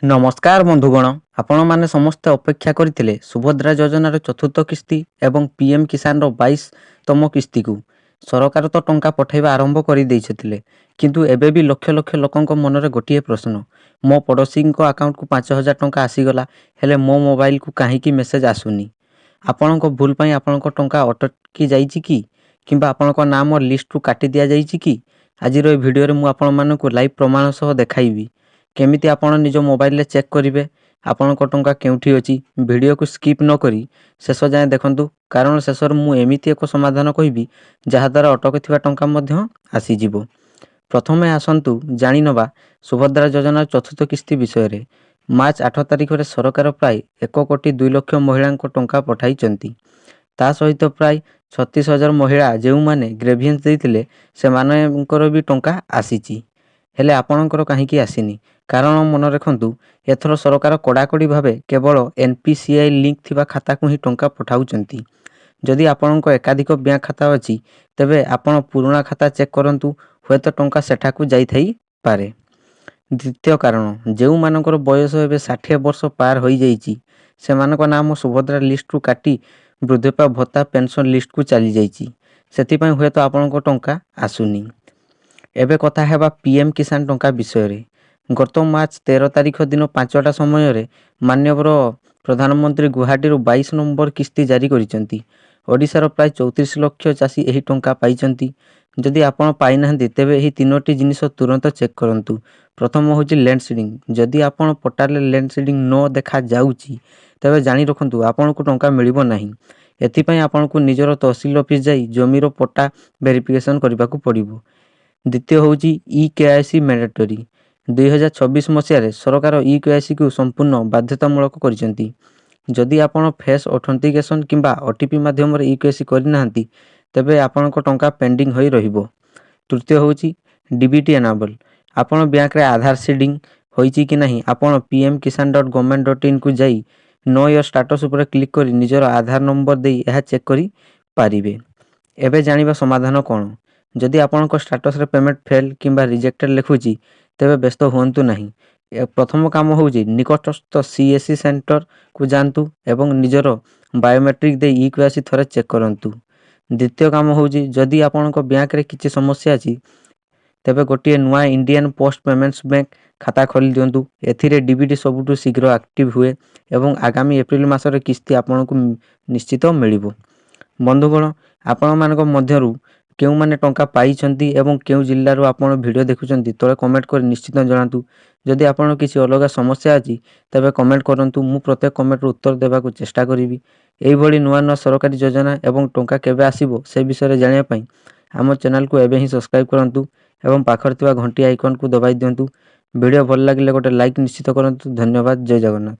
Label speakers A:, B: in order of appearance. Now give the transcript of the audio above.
A: नमस्कार बंधुगण, आपण माने समस्त अपेक्षा करथिले सुभद्रा योजनार चतुर्थ किस्ती एवं पीएम किसान 22तम किस्ती को सरकार तो टंका पठाइबा आरंभ करि दैछथिले, किंतु एबे भी लक्ष लक्ष लोकंक मनरे गोटिए प्रश्न, मो पड़ोसी अकाउंट को 5000 टंका आसीगला हेले मो मोबाइल को काहींकी मेसेज आसुनी। आपणक भूल पई आपणक टंका अटकी जाइछि कि किंबा आपणक नाम लिस्ट रु काटी दिया जाइछि कि? आजिर ए भिडियो रे मु आपण मानकु लाइव प्रमाण सह देखाइबी केमिति आपण निज मोबाइल रे चेक करिवे आपणक टंका केउठी अछि। वीडियो को स्किप न करी शेष जाए देखंतु, कारण शेषर मु एमिति एक समाधान कहिबी जहा द्वारा अटकथिबा टंका मध्य आसी जिवो। प्रथमे आसंतु जानि नबा सुभद्रा योजना चतुर्थ किस्ती विषय रे। मार्च 8 तारिख रे सरकार प्राय 1 कोटी 2 लाख महिला टंका पठाइचंती। ता सहित प्राय 36,000 महिला जेउ माने ग्रेभियंस देइतिले से मानकर भी टंका आसीची, हेले आपणकर काहींकी आसीनी। कारण मन रखंतु एथर सरकार कड़ाकड़ी भावे केवल एनपीसीआई लिंक थिबा खाता को ही टंका पठाउचंती। जदि आपणक एकाधिक बैंक खाता अछि तेबे आपण पुराना खाता चेक करंतु, हुएत टंका सेठाकू जाई थाई पारे। द्वितीय कारण, जेउ मानकर बयस एबे 60 वर्ष पार होई जाईची सेमानक नाम सुभद्रा लिस्ट रु काटी वृद्धपा भत्ता पेंशन लिस्ट को चली जाईची, सेति पई हुएत आपणक टंका आसुनी। एबे कथा हेबा पीएम किसान टंका विषय रे। गत मार्च 13 तारिख दिन 5टा समय रे माननीय प्रधानमंत्री गुवाहाटी 22 नंबर किस्ती जारी करिसंती। ओडिशार प्राय 34 लाख चासी एही टंका पाइचंती। जदि आपण पाई नाहंती तेबे एही तीनोटी जिनिस तुरंत चेक करंतु। प्रथम होची लैंड सीडिंग। जदि आपण पोर्टल लैंड सीडिंग न देखा जाउची तेबे जानि रखंतु आपण को टंका मिलिबो नाही। एथि पई आपण को निजर तहसील ऑफिस जाई जमीर पट्टा वेरिफिकेशन करबा को पड़िबो। द्वितीय होची ई केआईसी मैंडेटरी। 2026 मसिया सरकार ई केआईसी को संपूर्ण बाध्यतामूलक करिसंती। जदि आपण फेस ऑथेंटिकेशन किंबा ओटीपी माध्यम रे ई केआईसी करि नाहंती तेबे आपणक टंका पेंडिंग होई रहिबो। तृतीय होची डीबीटी एनाबल। आपण बैंक रे आधार सीडिंग होईची कि नहीं आपण pmkisan.government.in को जाई नो योर स्टेटस ऊपर क्लिक करी निजर आधार नंबर देई एहा चेक करी पारिबे। एबे जानिबा समाधान कोन? जदि आपणक स्टेटस रे पेमेंट फेल किंबा रिजेक्टेड लिखुची तेबे व्यस्त हुअंतु नहीं। प्रथम काम होची निकटस्थ सीएससी सेंटर को जानतु एवं निजर बायोमेट्रिक दे ई केआईसी थरे चेक करंतु। द्वितीय काम होची जदि आपणक बैंक रे किछि समस्या अछि तेबे गोटिए नुआ इंडियन पोस्ट पेमेंट्स बैंक खाता खोली दियंतु। एथिरे डीबीटी सबुटु शीघ्र एक्टिव हुए एवं आगामी एप्रिल मासरे किस्ती आपणकु निश्चित मिलिबो। बंधुगण, आपण मानक मध्यरु केउ माने टंका पाइछंती एवं केउ जिल्लारु आपण वीडियो देखुचंती तळे कमेंट कर निश्चित जणातु। जदि आपण किछि अलगा समस्या अछि तबे कमेंट करंतु, मु प्रत्येक कमेंट उत्तर देबाकू चेष्टा करिवि। एई भली नुआ नुआ सरकारी योजना एवं टंका केबे आसीबो से विषय जानिया पई आम चैनल को एबे ही सब्सक्राइब करंतु एवं पाखर थिबा घंटी आइकन को दबाई दियंतु। वीडियो भल लागिले गोटे लाइक निश्चित करंतु। धन्यवाद। जय जगन्नाथ।